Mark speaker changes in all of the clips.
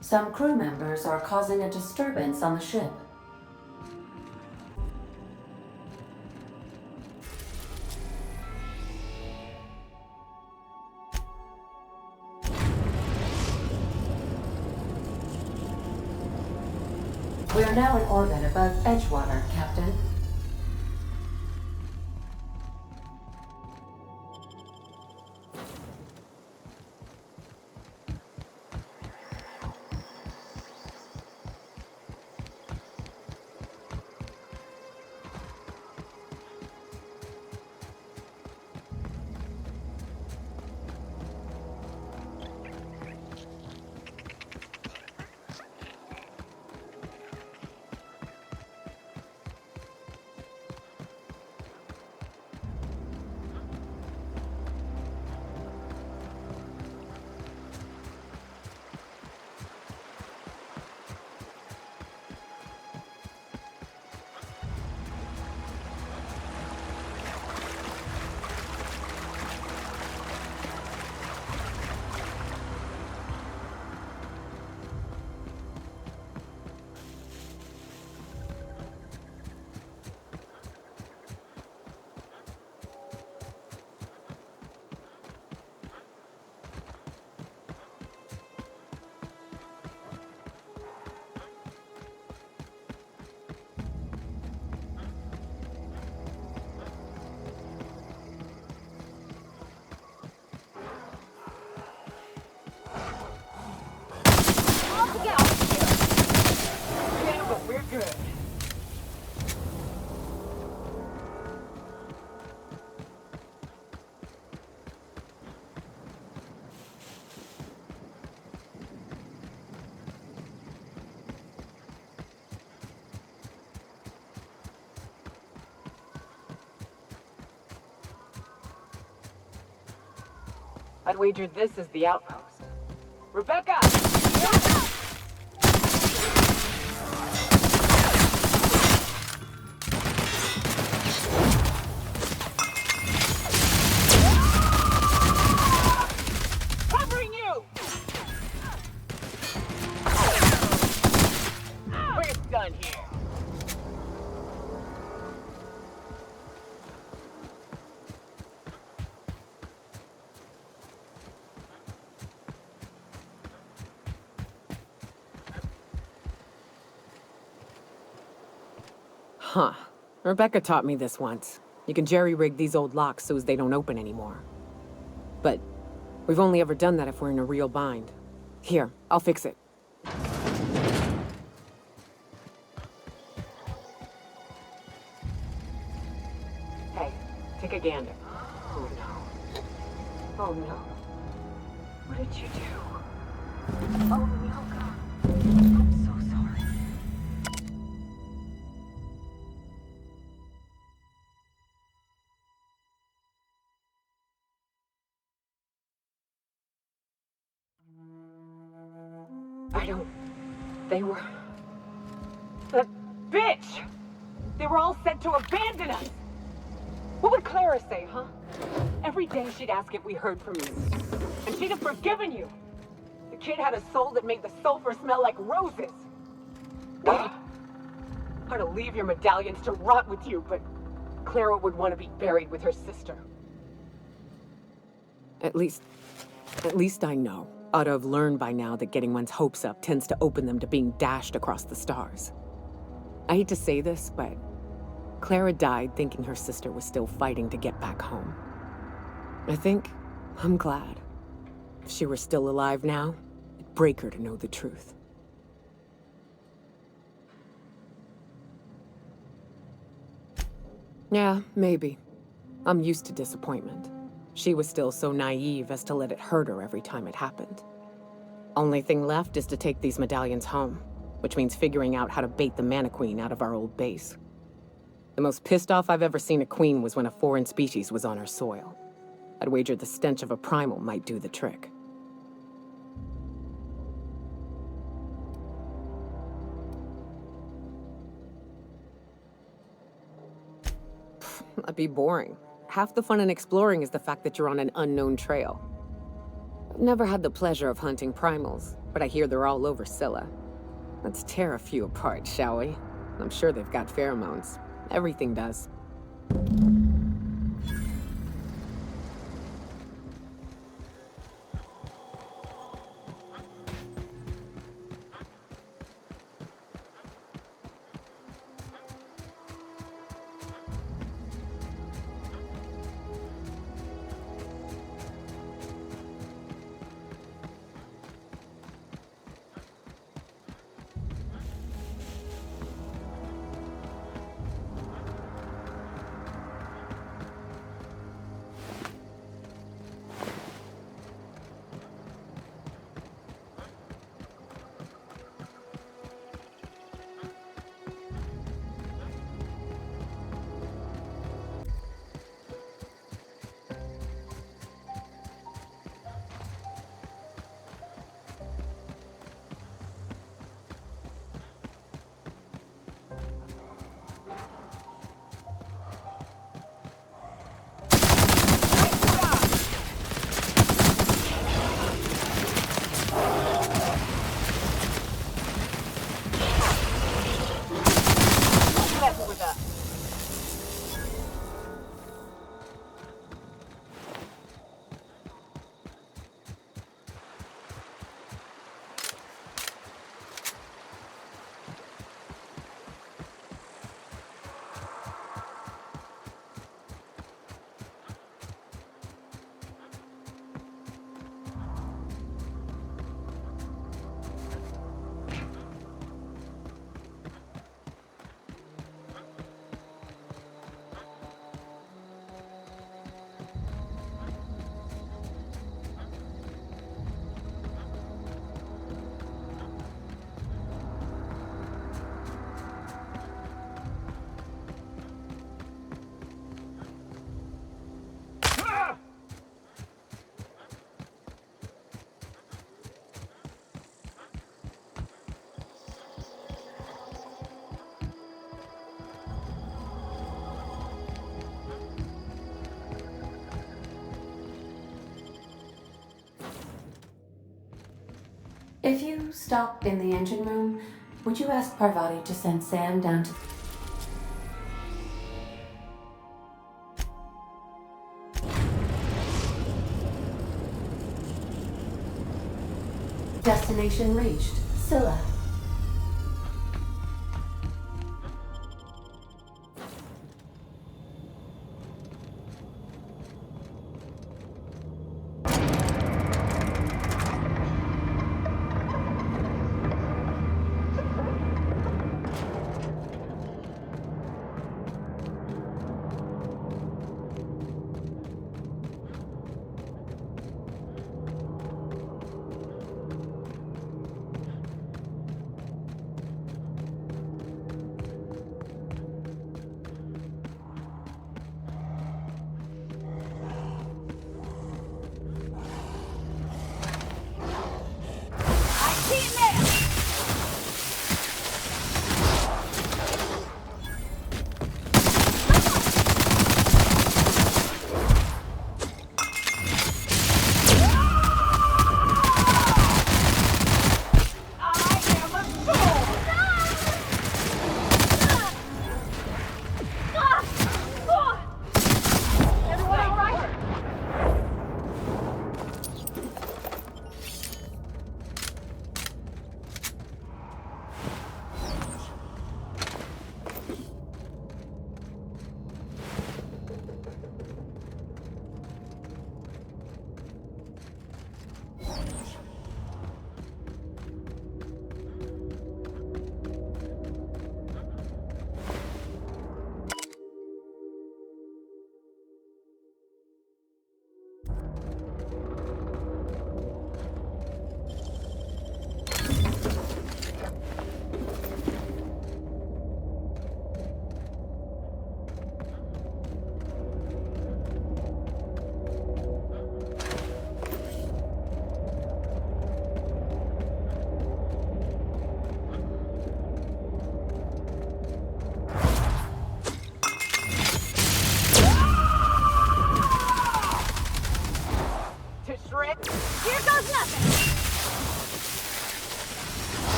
Speaker 1: Some crew members are causing a disturbance on the ship. We are now in orbit above Edgewater, Captain.
Speaker 2: I'd wager this is the outpost. Rebecca! Covering you! We're done here.
Speaker 3: Huh. Rebecca taught me this once. You can jerry-rig these old locks so as they don't open anymore. But we've only ever done that if we're in a real bind. Here, I'll fix it.
Speaker 2: Hey, take a gander. Oh no. Oh no. What did you do? Oh no, God. I'm so sorry. I don't... They were... That bitch! They were all set to abandon us! What would Clara say, huh? Every day she'd ask if we heard from you. And she'd have forgiven you! The kid had a soul that made the sulfur smell like roses! I'd leave your medallions to rot with you, but Clara would want to be buried with her sister.
Speaker 3: At least I know. Ought to have learned by now that getting one's hopes up tends to open them to being dashed across the stars. I hate to say this, but Clara died thinking her sister was still fighting to get back home. I think I'm glad. If she were still alive now, it'd break her to know the truth. Yeah, maybe. I'm used to disappointment. She was still so naive as to let it hurt her every time it happened. Only thing left is to take these medallions home, which means figuring out how to bait the Mana Queen out of our old base. The most pissed off I've ever seen a queen was when a foreign species was on her soil. I'd wager the stench of a primal might do the trick. That'd be boring. Half the fun in exploring is the fact that you're on an unknown trail. I've never had the pleasure of hunting primals, but but I hear they're all over Scylla. Let's tear a few apart, shall we? I'm sure they've got pheromones. Everything does.
Speaker 1: If you stop in the engine room, would you ask Parvati to send Sam down to... Destination reached. Scylla.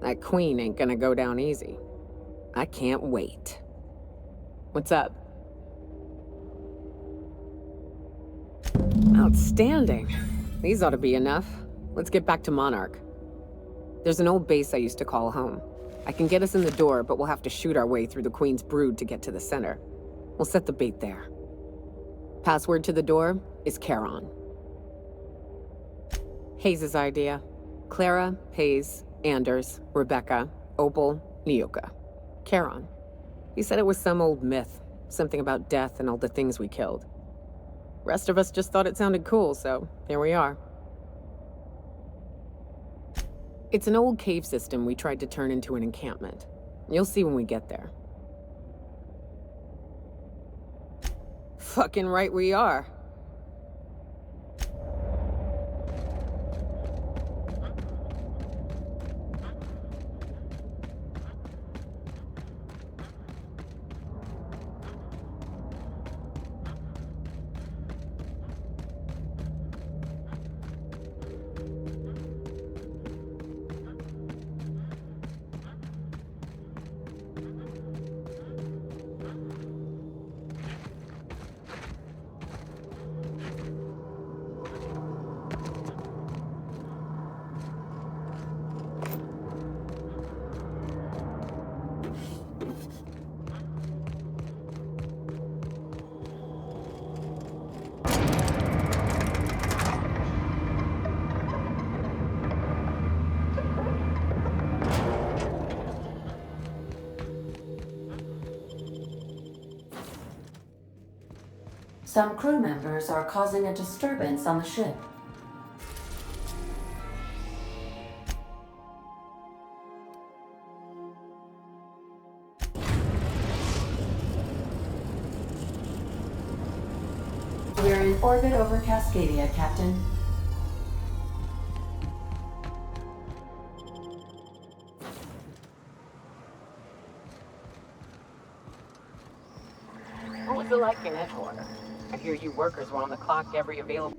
Speaker 3: That queen ain't gonna go down easy. I can't wait. What's up? Outstanding. These ought to be enough. Let's get back to Monarch. There's an old base I used to call home. I can get us in the door, but we'll have to shoot our way through the Queen's brood to get to the center. We'll set the bait there. Password to the door is Charon. Hayes' idea. Clara, Hayes, Anders, Rebecca, Opal, Nyoka. Charon. He said it was some old myth. Something about death and all the things we killed. Rest of us just thought it sounded cool, so here we are. It's an old cave system we tried to turn into an encampment. You'll see when we get there. Fucking right we are.
Speaker 1: Some crew members are causing a disturbance on the ship. We're in orbit over Cascadia, Captain.
Speaker 3: What was it like in Edgewater? I hear you workers were on the clock every available...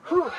Speaker 3: Whew.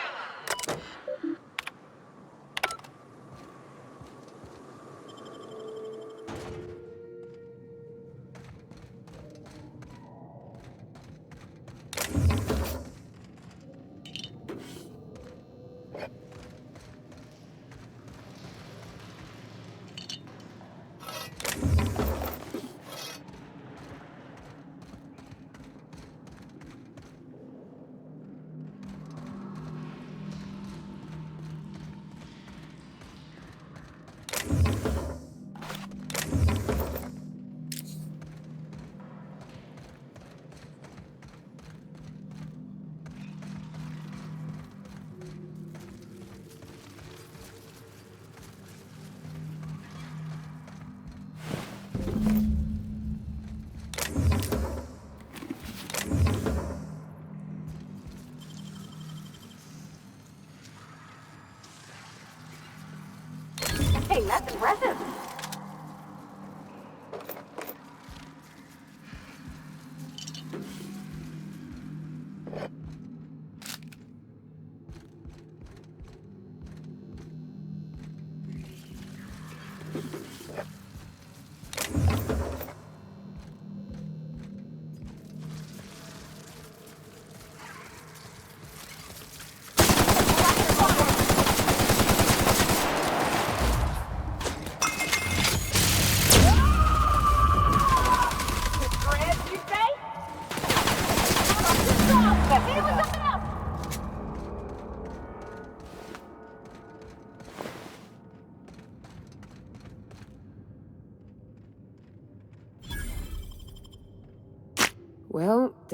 Speaker 3: Hey, that's impressive.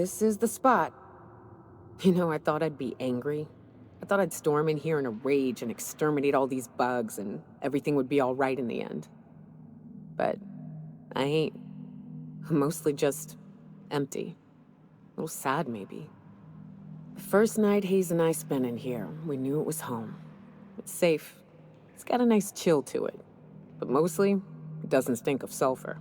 Speaker 3: this is the spot. You know, I thought I'd be angry. I thought I'd storm in here in a rage and exterminate all these bugs and everything would be all right in the end. But I ain't. I'm mostly just empty. A little sad, maybe. The first night Hayes and I spent in here, we knew it was home. It's safe. It's got a nice chill to it. But mostly, it doesn't stink of sulfur.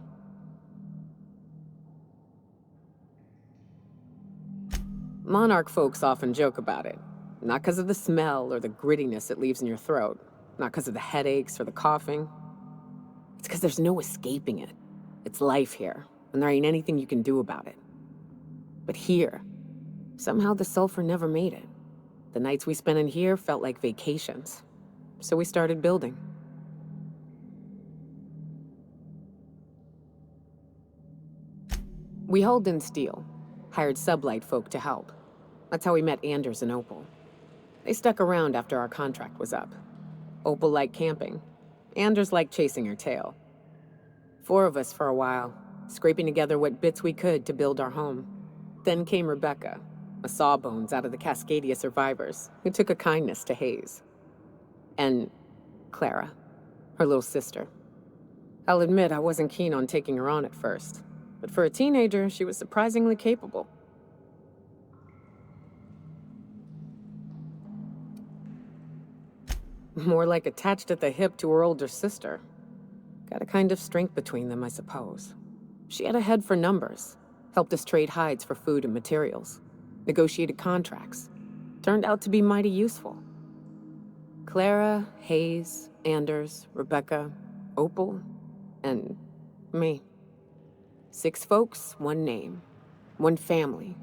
Speaker 3: Monarch folks often joke about it. Not because of the smell or the grittiness it leaves in your throat. Not because of the headaches or the coughing. It's because there's no escaping it. It's life here, and there ain't anything you can do about it. But here, somehow the sulfur never made it. The nights we spent in here felt like vacations. So we started building. We hauled in steel, hired sublight folk to help. That's how we met Anders and Opal. They stuck around after our contract was up. Opal liked camping. Anders liked chasing her tail. 4 of us for a while, scraping together what bits we could to build our home. Then came Rebecca, a sawbones out of the Cascadia survivors, who took a kindness to Hayes. And Clara, her little sister. I'll admit I wasn't keen on taking her on at first, but for a teenager, she was surprisingly capable. More like attached at the hip to her older sister. Got a kind of strength between them, I suppose. She had a head for numbers, helped us trade hides for food and materials, negotiated contracts. Turned out to be mighty useful. Clara, Hayes, Anders, Rebecca, Opal, and me. 6 folks, 1 name, 1 family,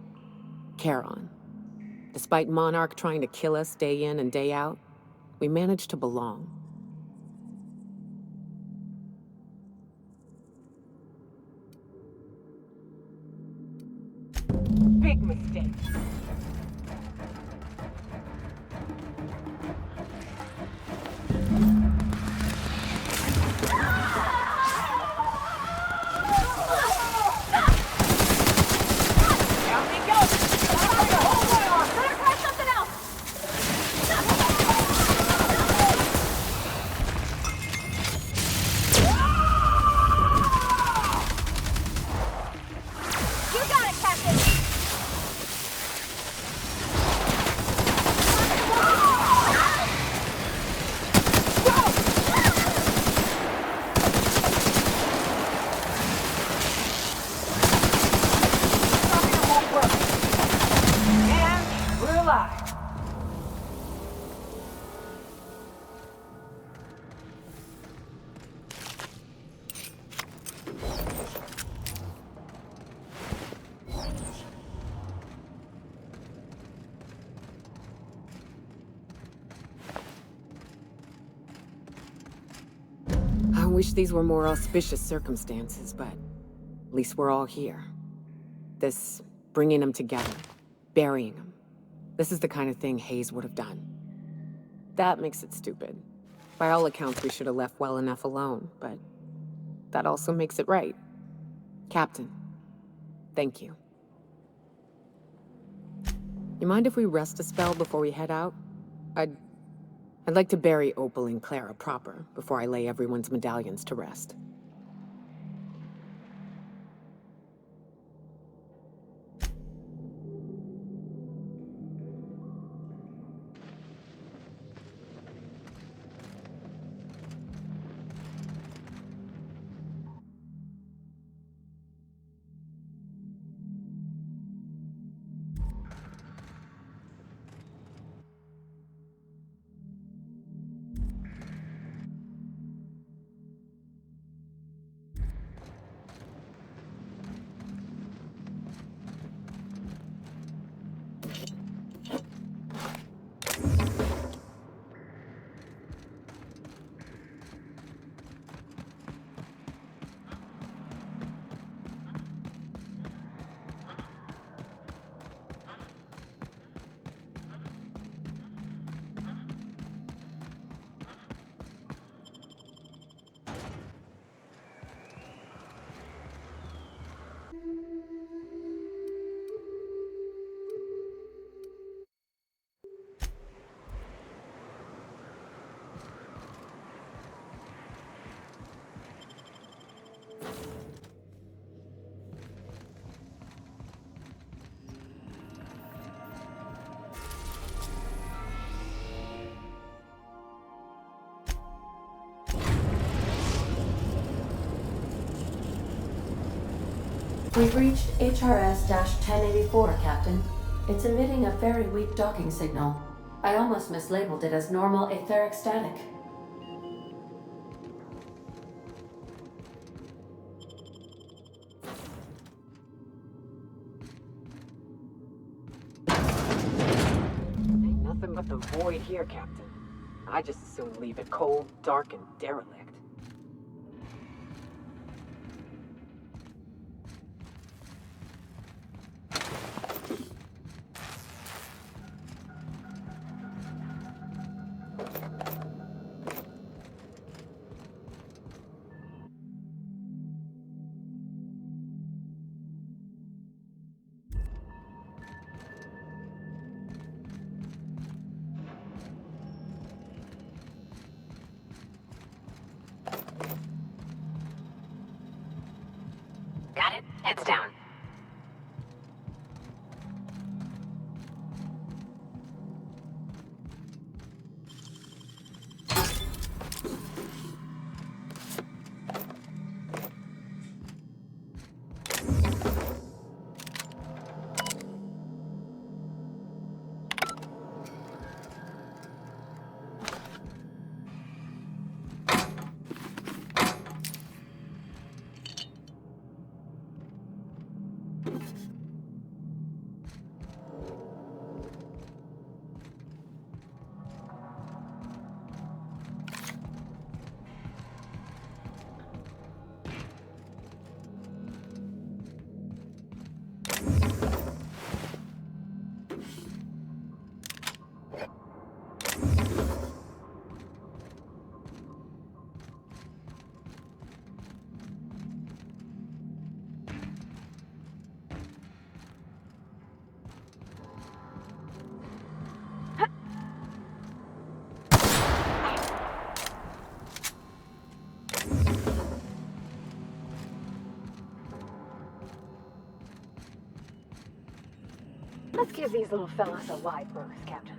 Speaker 3: Charon. Despite Monarch trying to kill us day in and day out, we managed to belong.
Speaker 2: Big mistake.
Speaker 3: I wish these were more auspicious circumstances, but at least we're all here. This bringing them together, burying them. This is the kind of thing Hayes would have done. That makes it stupid. By all accounts, we should have left well enough alone, but that also makes it right. Captain, thank you. You mind if we rest a spell before we head out? I'd like to bury Opal and Clara proper before I lay everyone's medallions to rest.
Speaker 1: We've reached HRS-1084, Captain. It's emitting a very weak docking signal. I almost mislabeled it as normal etheric static.
Speaker 3: Ain't nothing but the void here, Captain. I just as soon leave it cold, dark, and derelict.
Speaker 4: Got it. Heads down. Let's give these little fellas a wide berth, Captain.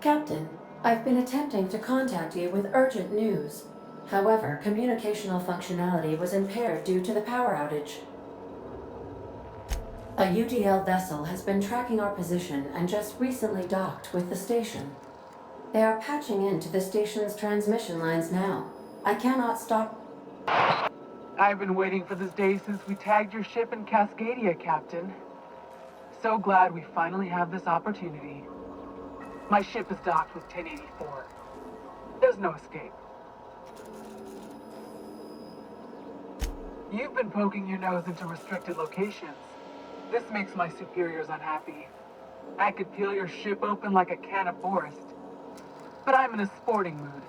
Speaker 1: Captain, I've been attempting to contact you with urgent news. However, communicational functionality was impaired due to the power outage. A UDL vessel has been tracking our position and just recently docked with the station. They are patching into the station's transmission lines now. I cannot stop.
Speaker 2: I've been waiting for this day since we tagged your ship in Cascadia, Captain. So glad we finally have this opportunity. My ship is docked with 1084. There's no escape. You've been poking your nose into restricted locations. This makes my superiors unhappy. I could peel your ship open like a can of forest. But I'm in a sporting mood.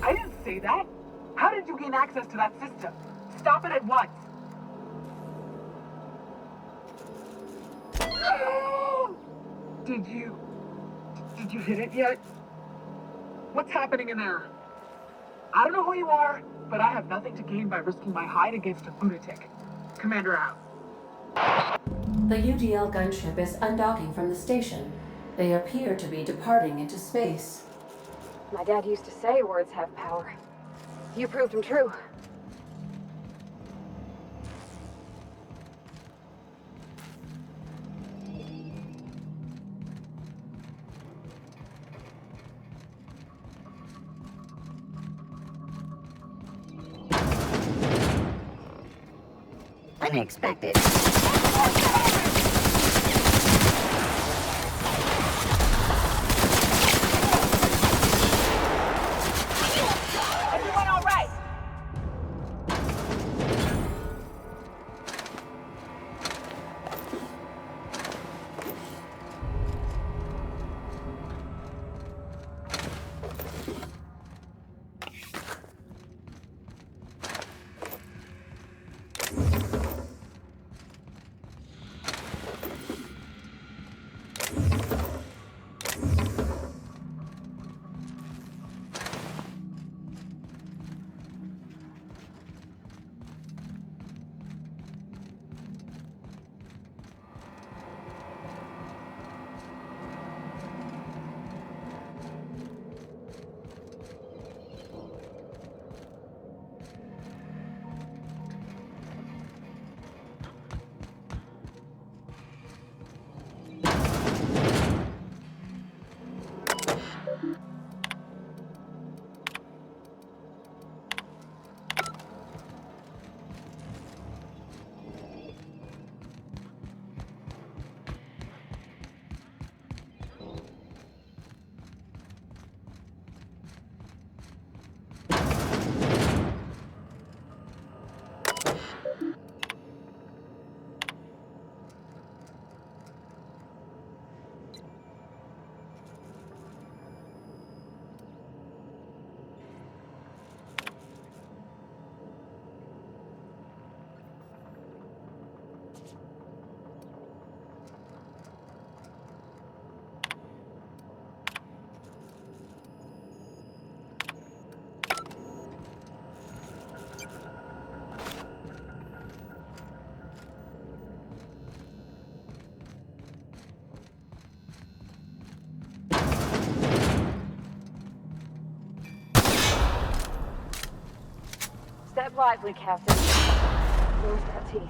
Speaker 2: I didn't say that. How did you gain access to that system? Stop it at once. Did you hit it yet? What's happening in there? I don't know who you are, but I have nothing to gain by risking my hide against a lunatic. Commander out.
Speaker 1: The UDL gunship is undocking from the station. They appear to be departing into space.
Speaker 4: My dad used to say words have power. You proved them true.
Speaker 5: Unexpected.
Speaker 2: Everyone all right?
Speaker 4: Step lively, Captain. Where's that teeth?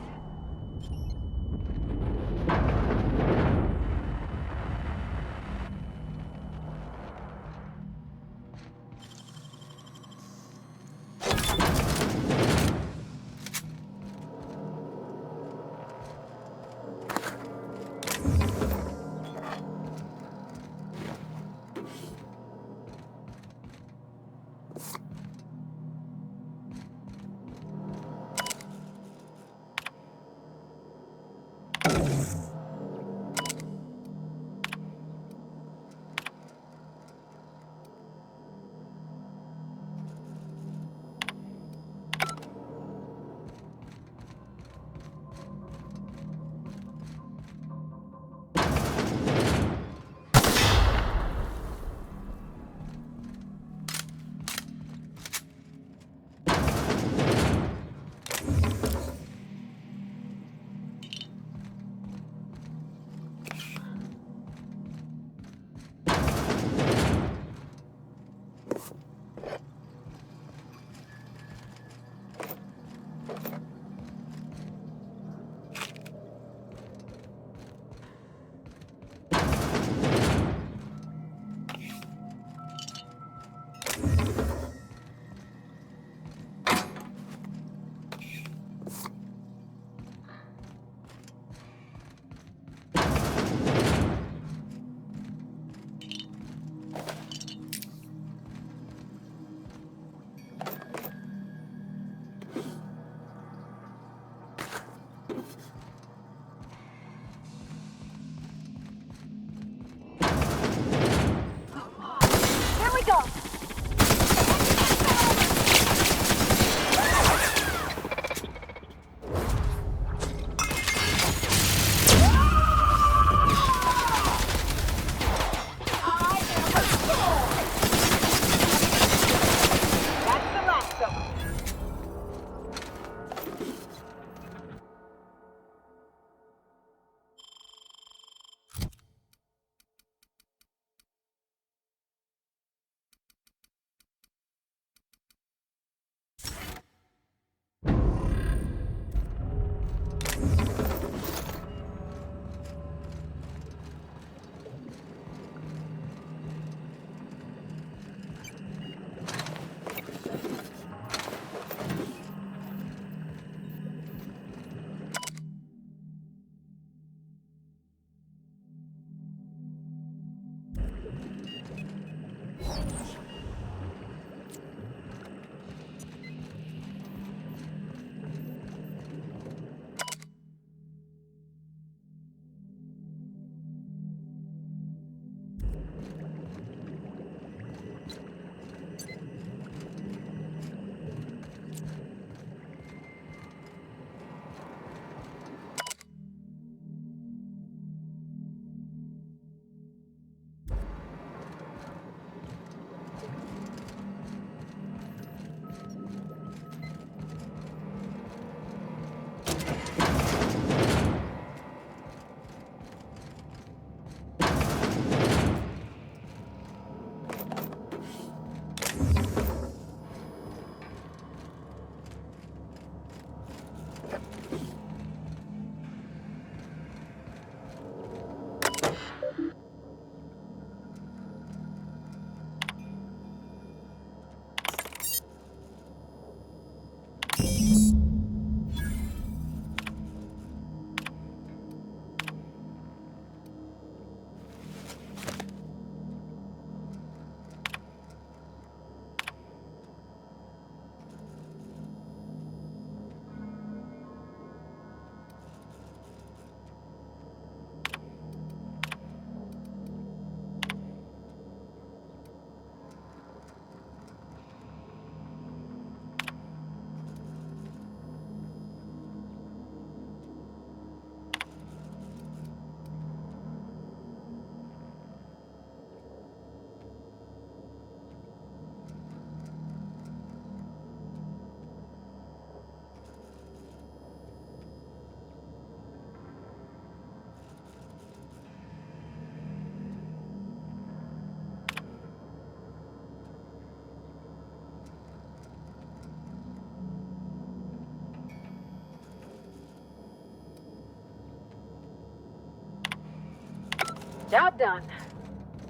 Speaker 4: Job done.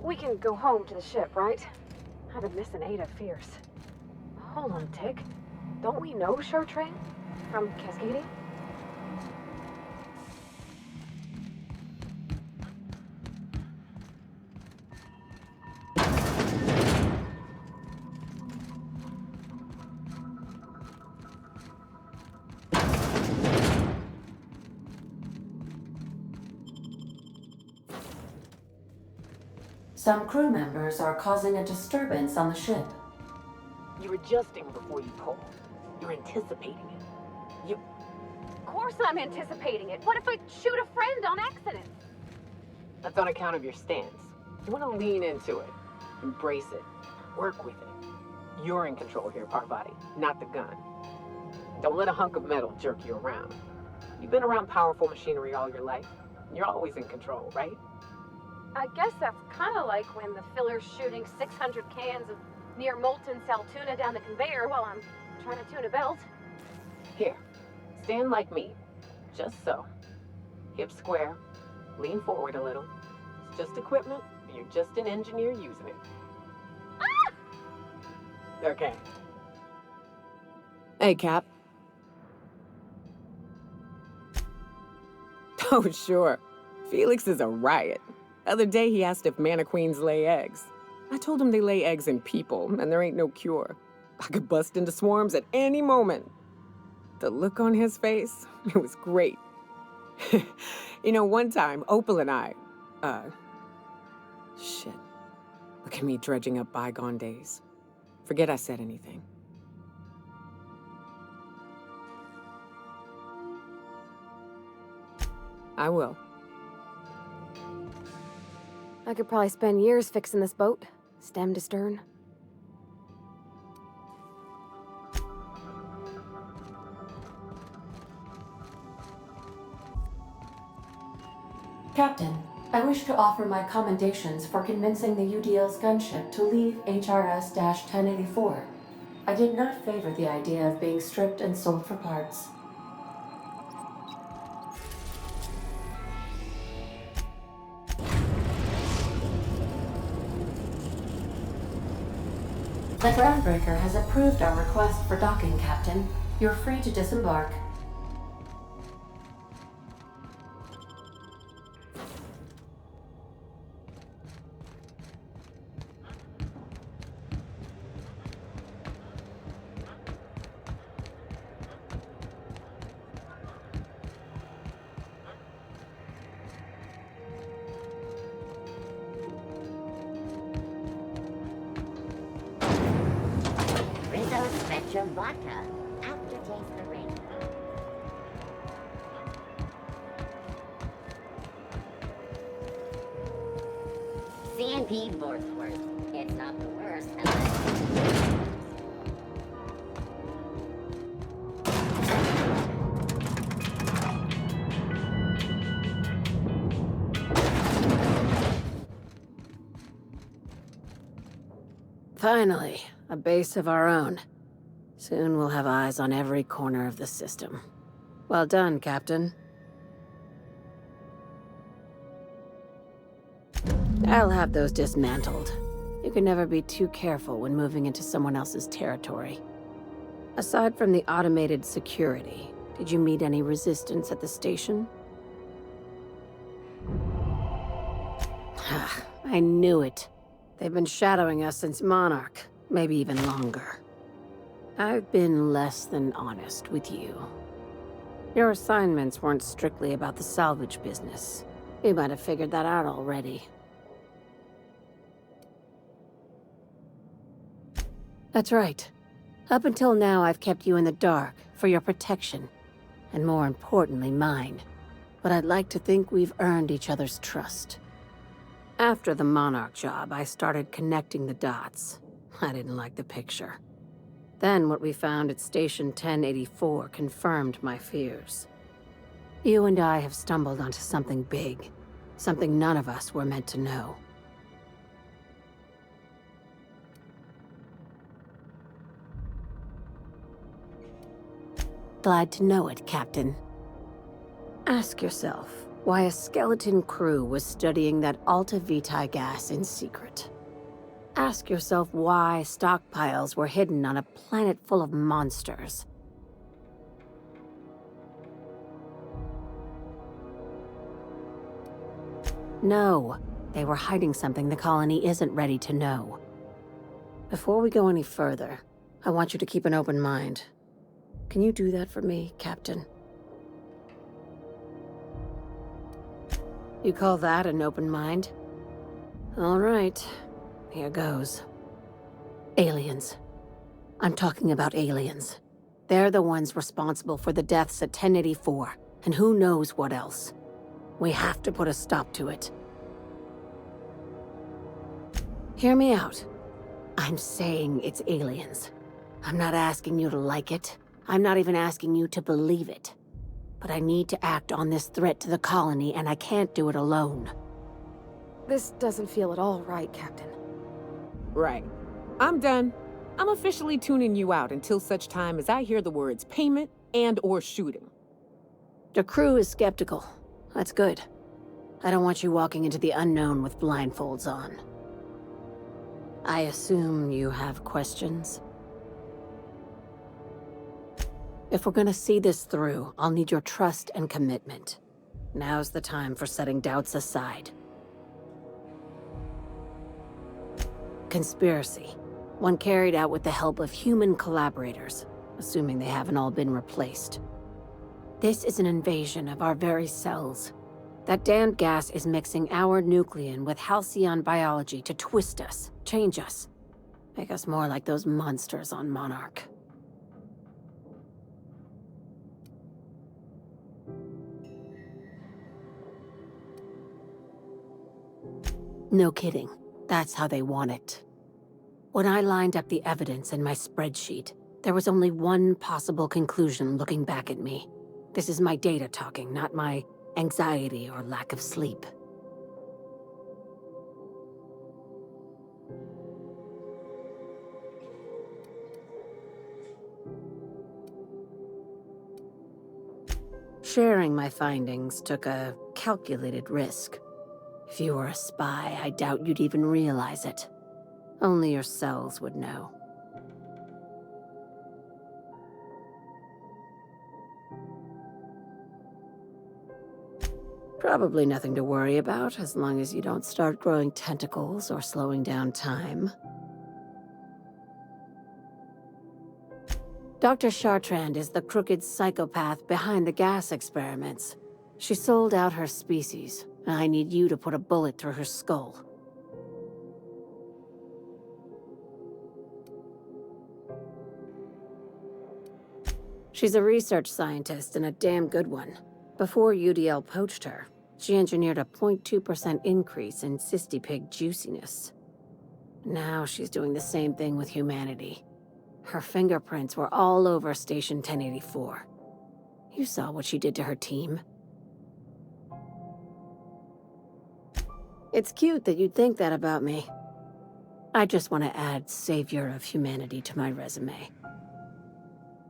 Speaker 4: We can go home to the ship, right? I've been missing Ada fierce. Hold on, Tick. Don't we know Chartrain? From Cascadia?
Speaker 1: Some crew members are causing a disturbance on the ship.
Speaker 3: You're adjusting before you pull. You're anticipating it.
Speaker 4: Of course I'm anticipating it. What if I shoot a friend on accident?
Speaker 3: That's on account of your stance. You want to lean into it. Embrace it. Work with it. You're in control here, Parvati, not the gun. Don't let a hunk of metal jerk you around. You've been around powerful machinery all your life. You're always in control, right?
Speaker 4: I guess that's kind of like when the filler's shooting 600 cans of near molten sal tuna down the conveyor while I'm trying to tune a belt.
Speaker 3: Here, stand like me. Just so. Hips square. Lean forward a little. It's just equipment. You're just an engineer using it.
Speaker 4: Ah!
Speaker 3: Okay. Hey, Cap. Oh, sure. Felix is a riot. The other day he asked if mana queens lay eggs. I told him they lay eggs in people, and there ain't no cure. I could bust into swarms at any moment. The look on his face, it was great. You know, one time, Opal and I, shit. Look at me dredging up bygone days. Forget I said anything. I will.
Speaker 4: I could probably spend years fixing this boat, stem to stern.
Speaker 1: Captain, I wish to offer my commendations for convincing the UDL's gunship to leave HRS-1084. I did not favor the idea of being stripped and sold for parts. The Groundbreaker has approved our request for docking, Captain. You're free to disembark.
Speaker 5: Spectrum vodka. Aftertaste the ring. CNP Borthworth. It's not the worst unless...
Speaker 4: Finally, a base of our own. Soon we'll have eyes on every corner of the system. Well done, Captain. I'll have those dismantled. You can never be too careful when moving into someone else's territory. Aside from the automated security, did you meet any resistance at the station? I knew it. They've been shadowing us since Monarch, maybe even longer. I've been less than honest with you. Your assignments weren't strictly about the salvage business. You might have figured that out already. That's right. Up until now, I've kept you in the dark for your protection, and more importantly, mine. But I'd like to think we've earned each other's trust. After the Monarch job, I started connecting the dots. I didn't like the picture. Then what we found at Station 1084 confirmed my fears. You and I have stumbled onto something big. Something none of us were meant to know. Glad to know it, Captain. Ask yourself, Why a skeleton crew was studying that Alta Vitae gas in secret. Ask yourself why stockpiles were hidden on a planet full of monsters. No, they were hiding something the colony isn't ready to know. Before we go any further, I want you to keep an open mind. Can you do that for me, Captain? You call that an open mind? All right, here goes. Aliens. I'm talking about aliens. They're the ones responsible for the deaths at 1084, and who knows what else. We have to put a stop to it. Hear me out. I'm saying it's aliens. I'm not asking you to like it. I'm not even asking you to believe it. But I need to act on this threat to the colony, and I can't do it alone.
Speaker 6: This doesn't feel at all right, Captain.
Speaker 3: Right. I'm done. I'm officially tuning you out until such time as I hear the words payment and/or shooting.
Speaker 4: The crew is skeptical. That's good. I don't want you walking into the unknown with blindfolds on. I assume you have questions? If we're gonna see this through, I'll need your trust and commitment. Now's the time for setting doubts aside. Conspiracy. One carried out with the help of human collaborators, assuming they haven't all been replaced. This is an invasion of our very cells. That damned gas is mixing our nucleon with Halcyon biology to twist us, change us, make us more like those monsters on Monarch. No kidding. That's how they want it. When I lined up the evidence in my spreadsheet, there was only one possible conclusion looking back at me. This is my data talking, not my anxiety or lack of sleep. Sharing my findings took a calculated risk. If you were a spy, I doubt you'd even realize it. Only your cells would know. Probably nothing to worry about, as long as you don't start growing tentacles or slowing down time. Dr. Chartrand is the crooked psychopath behind the gas experiments. She sold out her species, and I need you to put a bullet through her skull. She's a research scientist and a damn good one. Before UDL poached her, she engineered a 0.2% increase in cystipig juiciness. Now she's doing the same thing with humanity. Her fingerprints were all over Station 1084. You saw what she did to her team. It's cute that you'd think that about me. I just want to add savior of humanity to my resume.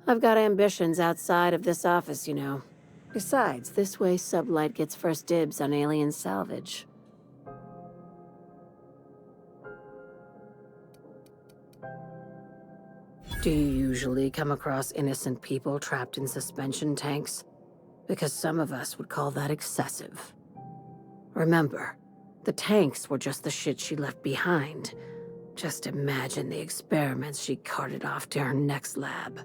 Speaker 4: I've got ambitions outside of this office, you know. Besides, this way Sublight gets first dibs on alien salvage. Do you usually come across innocent people trapped in suspension tanks? Because some of us would call that excessive. Remember, the tanks were just the shit she left behind. Just imagine the experiments she carted off to her next lab.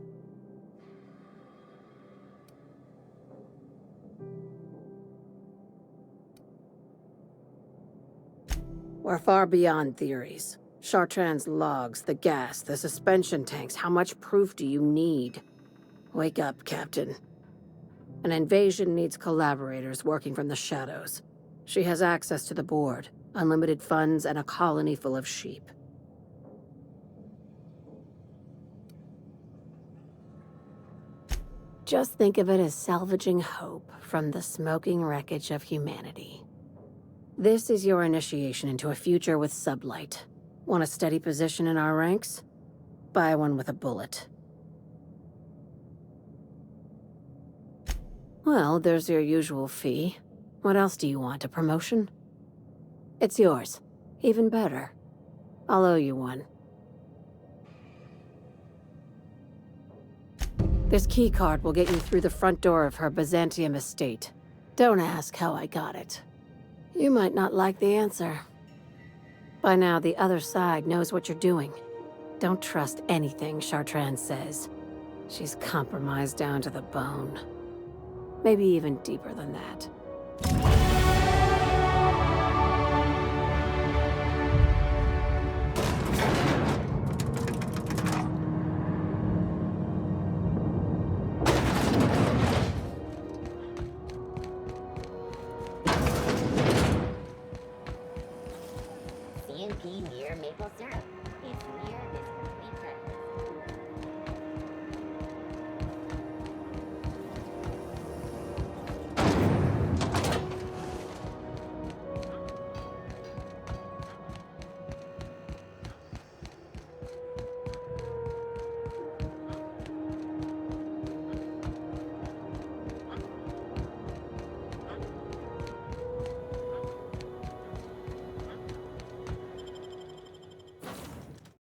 Speaker 4: We're far beyond theories. Chartrand's logs, the gas, the suspension tanks, how much proof do you need? Wake up, Captain. An invasion needs collaborators working from the shadows. She has access to the board, unlimited funds, and a colony full of sheep. Just think of it as salvaging hope from the smoking wreckage of humanity. This is your initiation into a future with Sublight. Want a steady position in our ranks? Buy one with a bullet. Well, there's your usual fee. What else do you want, a promotion? It's yours. Even better. I'll owe you one. This keycard will get you through the front door of her Byzantium estate. Don't ask how I got it. You might not like the answer. By now, the other side knows what you're doing. Don't trust anything Chartrand says. She's compromised down to the bone. Maybe even deeper than that.